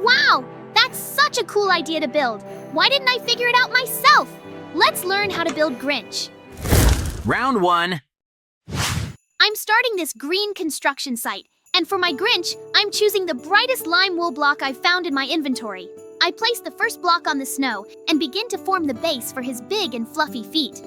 Wow, that's such a cool idea to build. Why didn't I figure it out myself? Let's learn how to build Grinch. Round 1. I'm starting this green construction site, and for my Grinch, I'm choosing the brightest lime wool block I've found in my inventory. I place the first block on the snow and begin to form the base for his big and fluffy feet.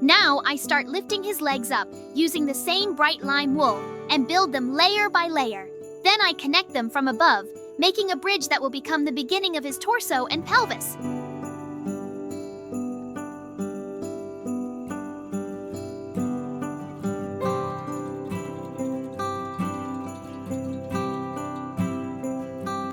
Now I start lifting his legs up using the same bright lime wool and build them layer by layer. Then I connect them from above, making a bridge that will become the beginning of his torso and pelvis.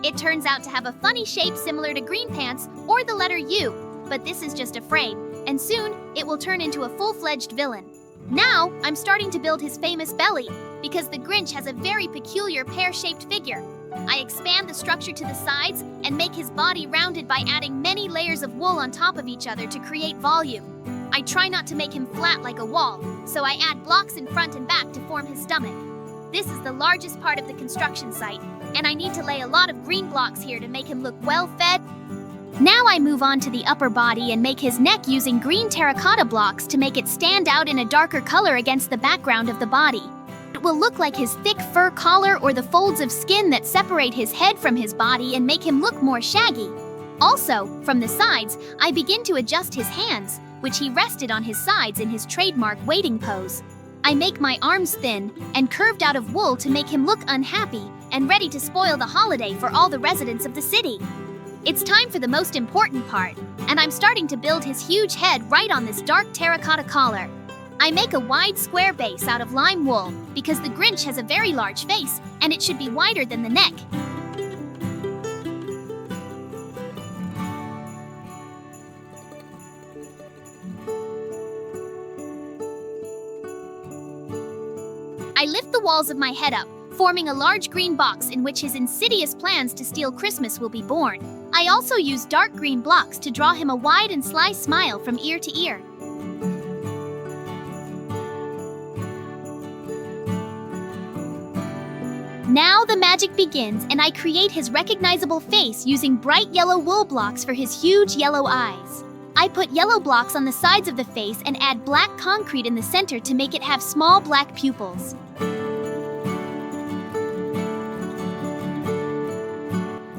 It turns out to have a funny shape similar to green pants or the letter U, but this is just a frame, and soon it will turn into a full-fledged villain. Now I'm starting to build his famous belly, because the Grinch has a very peculiar pear-shaped figure. I expand the structure to the sides and make his body rounded by adding many layers of wool on top of each other to create volume. I try not to make him flat like a wall, so I add blocks in front and back to form his stomach. This is the largest part of the construction site, and I need to lay a lot of green blocks here to make him look well-fed. Now I move on to the upper body and make his neck using green terracotta blocks to make it stand out in a darker color against the background of the body. It will look like his thick fur collar or the folds of skin that separate his head from his body and make him look more shaggy. Also, from the sides, I begin to adjust his hands, which he rested on his sides in his trademark waiting pose. I make my arms thin and curved out of wool to make him look unhappy and ready to spoil the holiday for all the residents of the city. It's time for the most important part, and I'm starting to build his huge head right on this dark terracotta collar. I make a wide square base out of lime wool because the Grinch has a very large face and it should be wider than the neck. I lift the walls of my head up, forming a large green box in which his insidious plans to steal Christmas will be born. I also use dark green blocks to draw him a wide and sly smile from ear to ear. Now the magic begins, and I create his recognizable face using bright yellow wool blocks for his huge yellow eyes. I put yellow blocks on the sides of the face and add black concrete in the center to make it have small black pupils.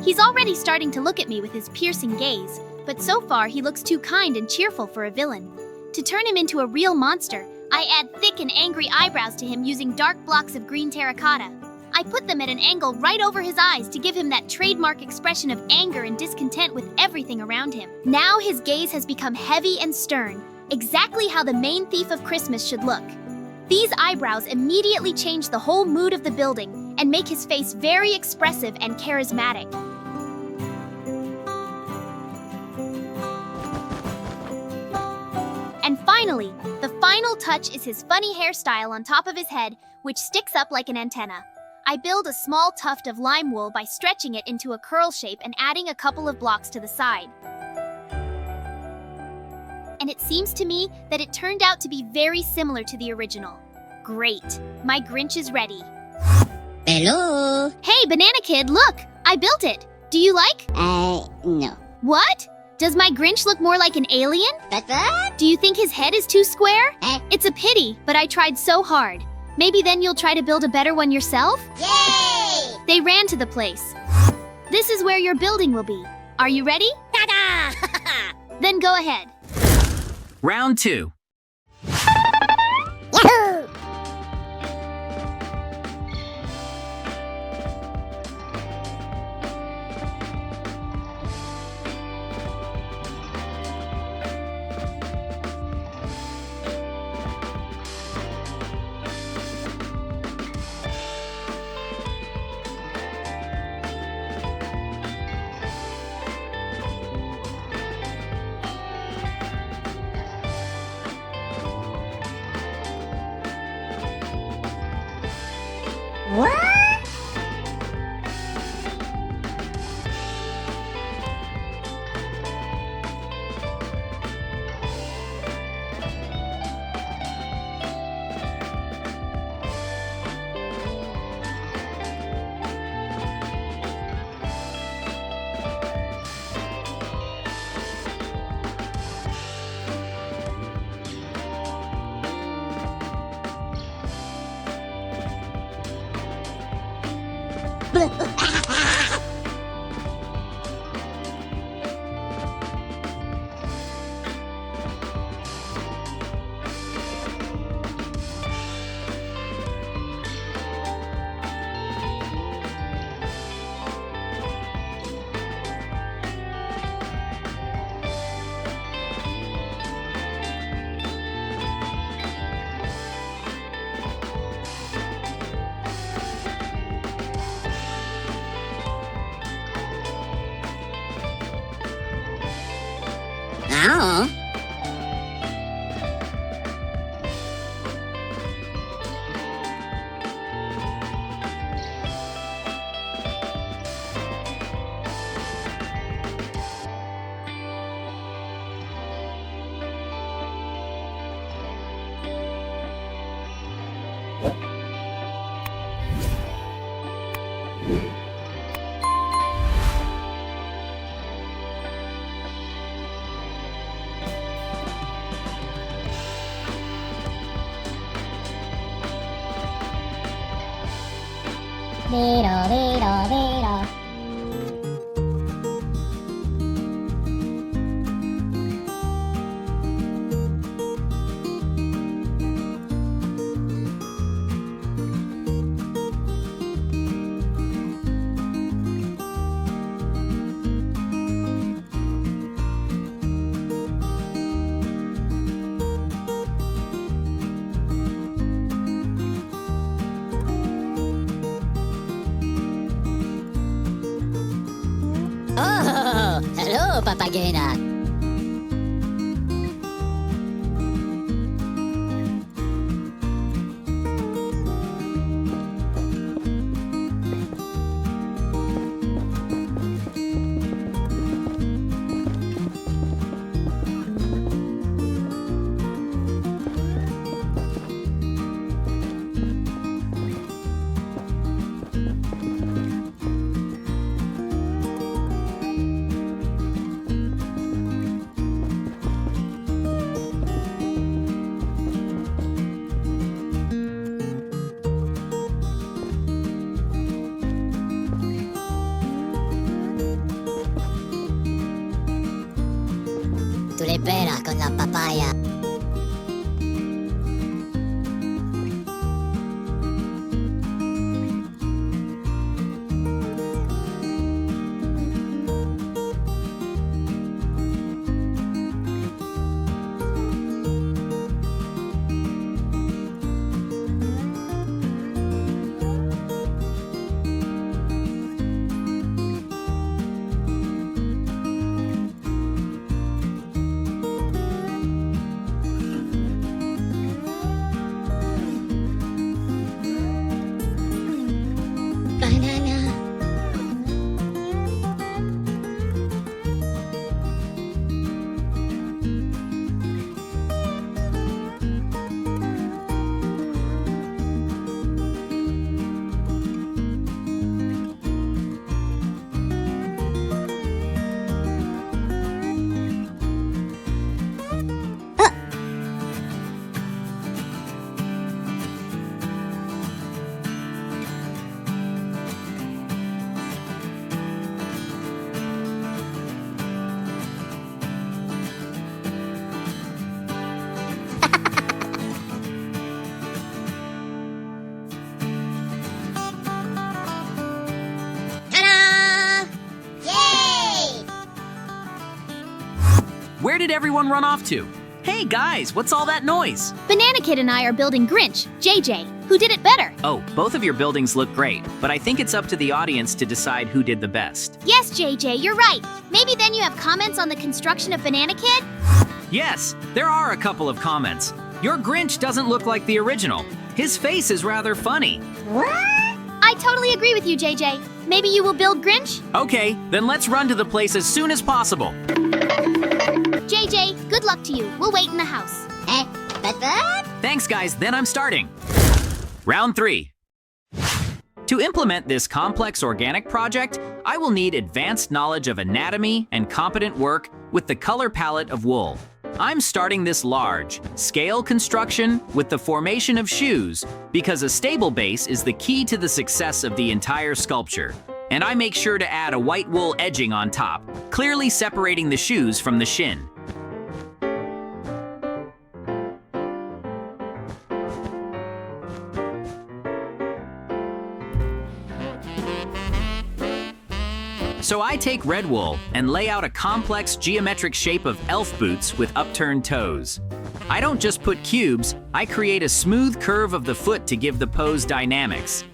He's already starting to look at me with his piercing gaze, but so far he looks too kind and cheerful for a villain. To turn him into a real monster, I add thick and angry eyebrows to him using dark blocks of green terracotta. I put them at an angle right over his eyes to give him that trademark expression of anger and discontent with everything around him. Now his gaze has become heavy and stern, exactly how the main thief of Christmas should look. These eyebrows immediately change the whole mood of the building and make his face very expressive and charismatic. And finally, the final touch is his funny hairstyle on top of his head, which sticks up like an antenna. I build a small tuft of lime wool by stretching it into a curl shape and adding a couple of blocks to the side. And it seems to me that it turned out to be very similar to the original. Great, my Grinch is ready. Hello? Hey, Banana Kid, look! I built it! Do you like? No. What? Does my Grinch look more like an alien? What? Do you think his head is too square? Eh? It's a pity, but I tried so hard. Maybe then you'll try to build a better one yourself? Yay! They ran to the place. This is where your building will be. Are you ready? Ta-da! Then go ahead. Round 2. Yahoo! What? Oh. Little, little, little. Oh, hello, Papagena. Tu le pera con la papaya. Banana. Ta-da! Yay! Where did everyone run off to? Hey guys, what's all that noise? Banana Kid and I are building Grinch, JJ. Who did it better? Oh, both of your buildings look great, but I think it's up to the audience to decide who did the best. Yes, JJ, you're right. Maybe then you have comments on the construction of Banana Kid? Yes, there are a couple of comments. Your Grinch doesn't look like the original. His face is rather funny. What? I totally agree with you, JJ. Maybe you will build Grinch? Okay, then let's run to the place as soon as possible. JJ, good luck to you. We'll wait in the house. But? Thanks guys, then I'm starting. Round 3. To implement this complex organic project, I will need advanced knowledge of anatomy and competent work with the color palette of wool. I'm starting this large, scale construction with the formation of shoes because a stable base is the key to the success of the entire sculpture. And I make sure to add a white wool edging on top, clearly separating the shoes from the shin. So I take red wool and lay out a complex geometric shape of elf boots with upturned toes. I don't just put cubes, I create a smooth curve of the foot to give the pose dynamics.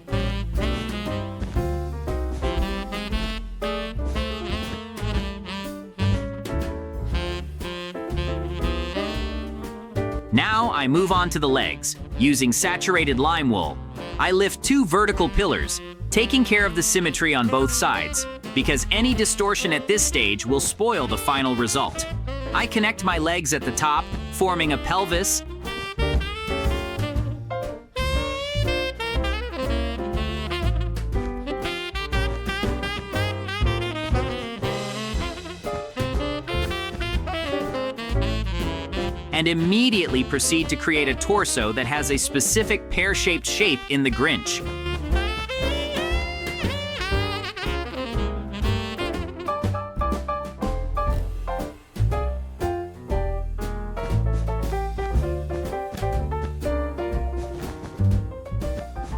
Now I move on to the legs, using saturated lime wool. I lift 2 vertical pillars, taking care of the symmetry on both sides, because any distortion at this stage will spoil the final result. I connect my legs at the top, forming a pelvis. And immediately proceed to create a torso that has a specific pear-shaped shape in the Grinch.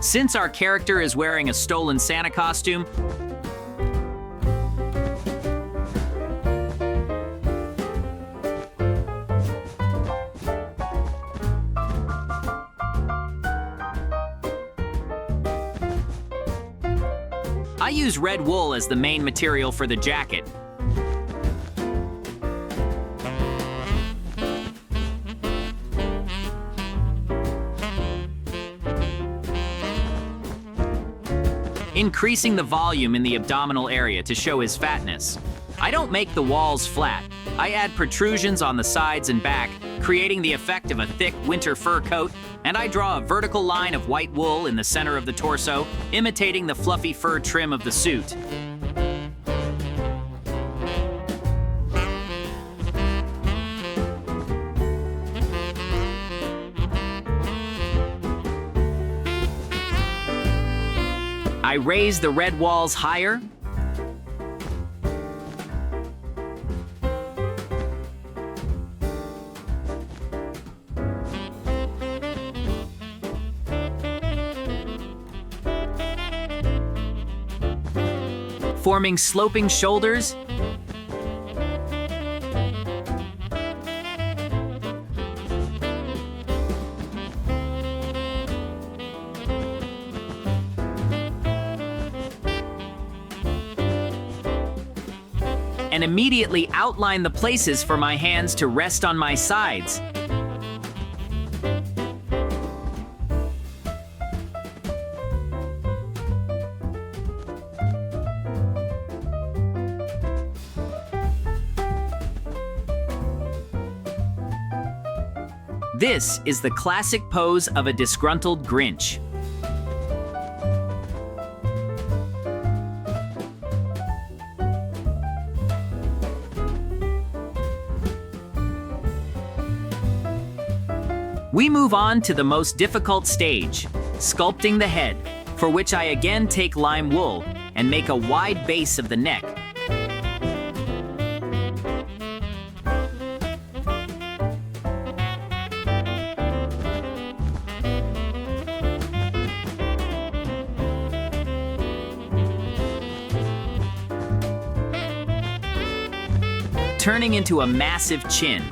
Since our character is wearing a stolen Santa costume, I use red wool as the main material for the jacket. Increasing the volume in the abdominal area to show his fatness. I don't make the walls flat. I add protrusions on the sides and back, creating the effect of a thick winter fur coat, and I draw a vertical line of white wool in the center of the torso, imitating the fluffy fur trim of the suit. I raise the red walls higher. Forming sloping shoulders. And immediately outline the places for my hands to rest on my sides. This is the classic pose of a disgruntled Grinch. We move on to the most difficult stage, sculpting the head, for which I again take lime wool and make a wide base of the neck. Turning into a massive chin.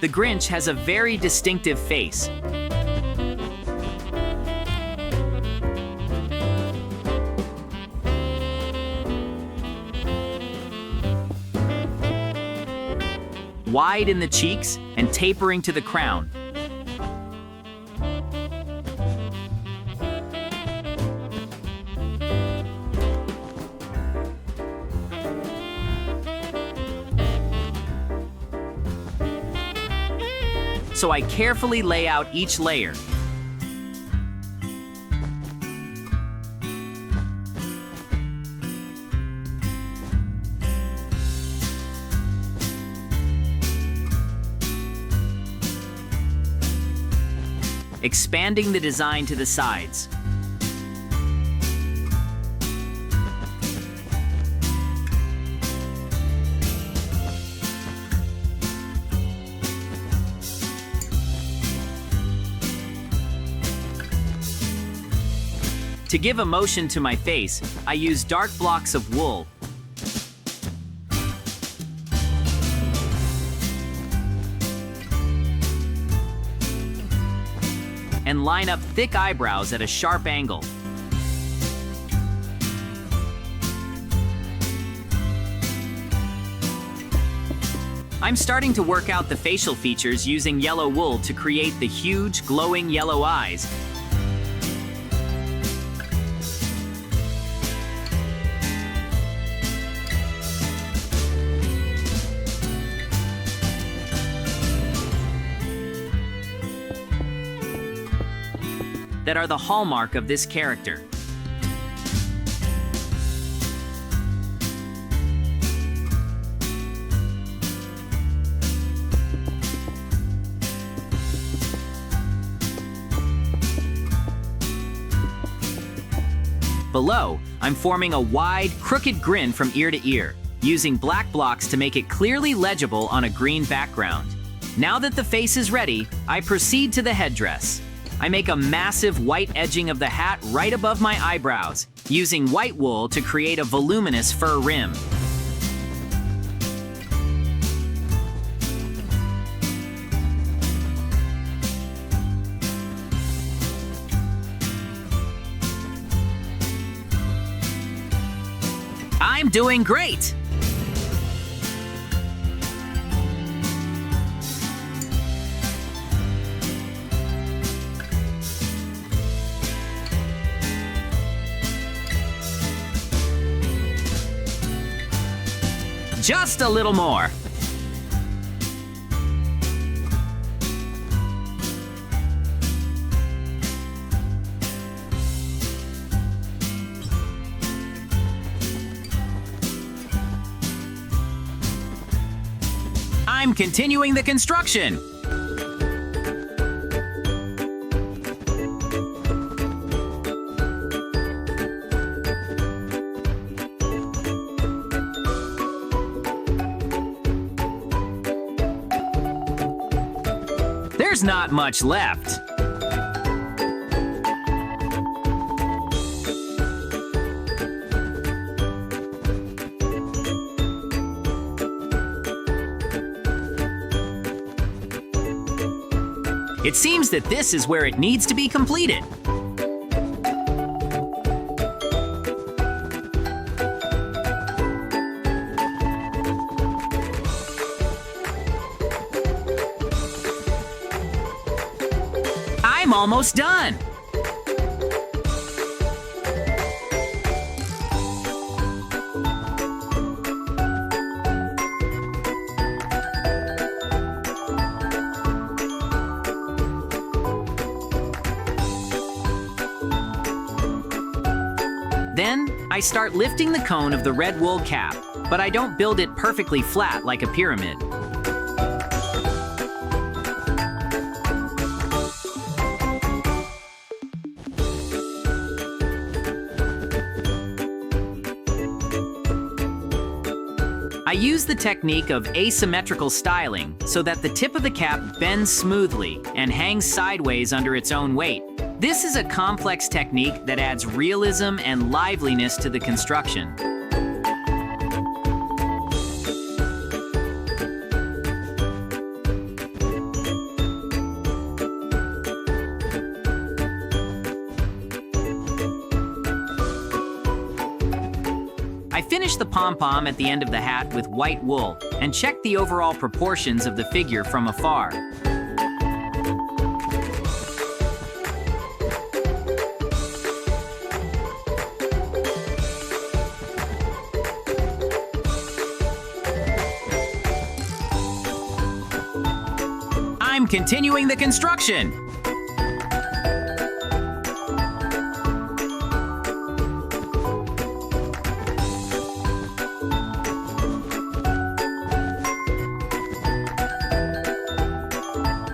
The Grinch has a very distinctive face. Wide in the cheeks and tapering to the crown. so I carefully lay out each layer. Expanding the design to the sides. To give emotion to my face, I use dark blocks of wool. And line up thick eyebrows at a sharp angle. I'm starting to work out the facial features using yellow wool to create the huge, glowing yellow eyes. That are the hallmark of this character. Below, I'm forming a wide, crooked grin from ear to ear, using black blocks to make it clearly legible on a green background. Now that the face is ready, I proceed to the headdress. I make a massive white edging of the hat right above my eyebrows, using white wool to create a voluminous fur rim. I'm doing great! Just a little more. I'm continuing the construction. There's not much left. It seems that this is where it needs to be completed. I'm almost done. Then, I start lifting the cone of the red wool cap, but I don't build it perfectly flat like a pyramid. I use the technique of asymmetrical styling so that the tip of the cap bends smoothly and hangs sideways under its own weight. This is a complex technique that adds realism and liveliness to the construction. I finish the pom-pom at the end of the hat with white wool and check the overall proportions of the figure from afar. I'm continuing the construction.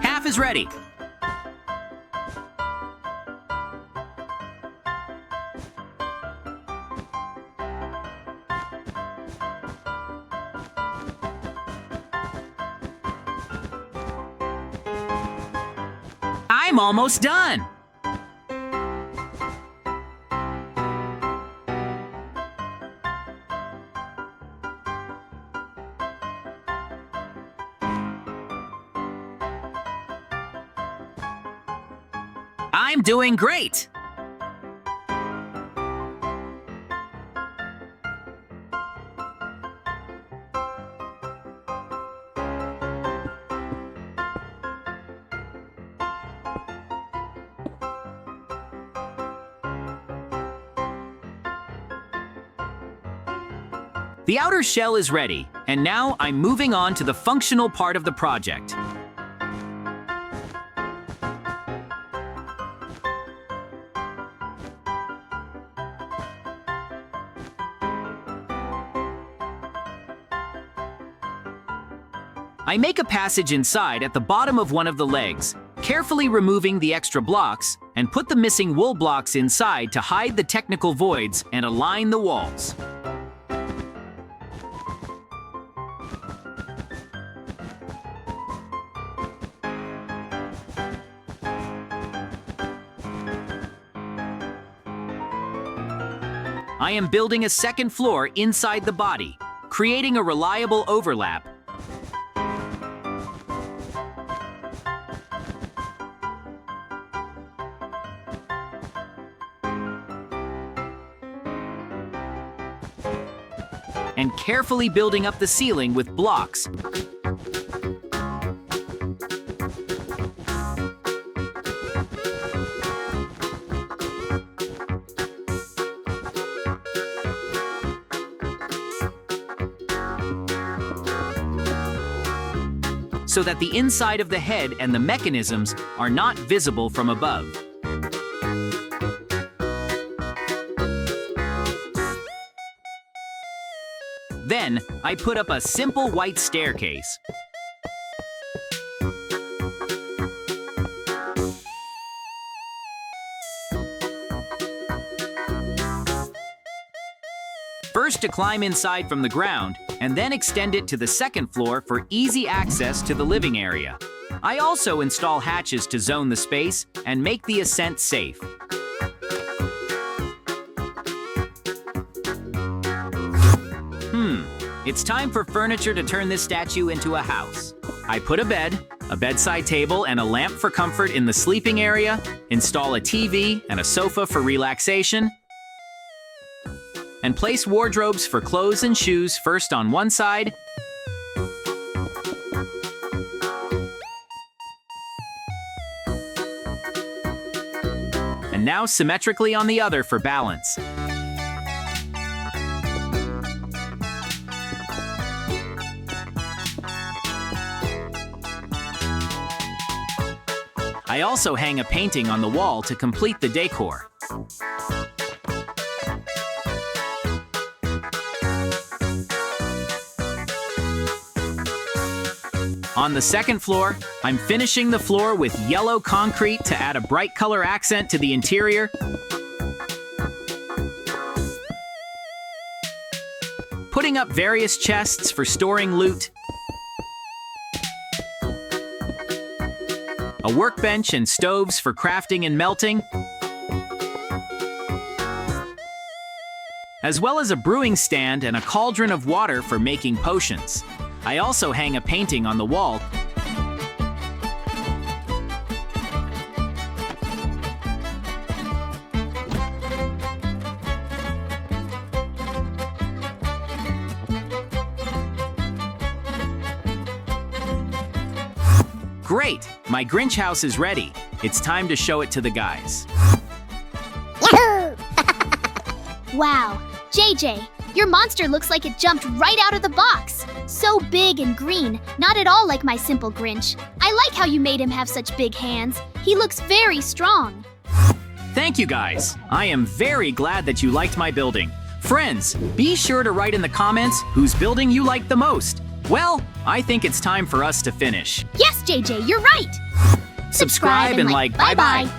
Half is ready. I'm almost done. I'm doing great. The outer shell is ready, and now I'm moving on to the functional part of the project. I make a passage inside at the bottom of one of the legs, carefully removing the extra blocks, and put the missing wool blocks inside to hide the technical voids and align the walls. I am building a second floor inside the body, creating a reliable overlap. And carefully building up the ceiling with blocks. So that the inside of the head and the mechanisms are not visible from above. Then, I put up a simple white staircase. First to climb inside from the ground, and then extend it to the second floor for easy access to the living area. I also install hatches to zone the space and make the ascent safe. It's time for furniture to turn this statue into a house. I put a bed, a bedside table, and a lamp for comfort in the sleeping area, install a TV and a sofa for relaxation, and place wardrobes for clothes and shoes first on one side, and now symmetrically on the other for balance. I also hang a painting on the wall to complete the decor. On the second floor, I'm finishing the floor with yellow concrete to add a bright color accent to the interior. Putting up various chests for storing loot. A workbench and stoves for crafting and melting, as well as a brewing stand and a cauldron of water for making potions. I also hang a painting on the wall. Great! My Grinch house is ready. It's time to show it to the guys. Yahoo! Wow, JJ, Your monster looks like it jumped right out of the box. So big and green, not at all like my simple Grinch. I like how you made him have such big hands. He looks very strong. Thank you guys. I am very glad that you liked my building. Friends, be sure to write in the comments whose building you liked the most. Well, I think it's time for us to finish. Yes, JJ, you're right. Subscribe and like. Bye-bye.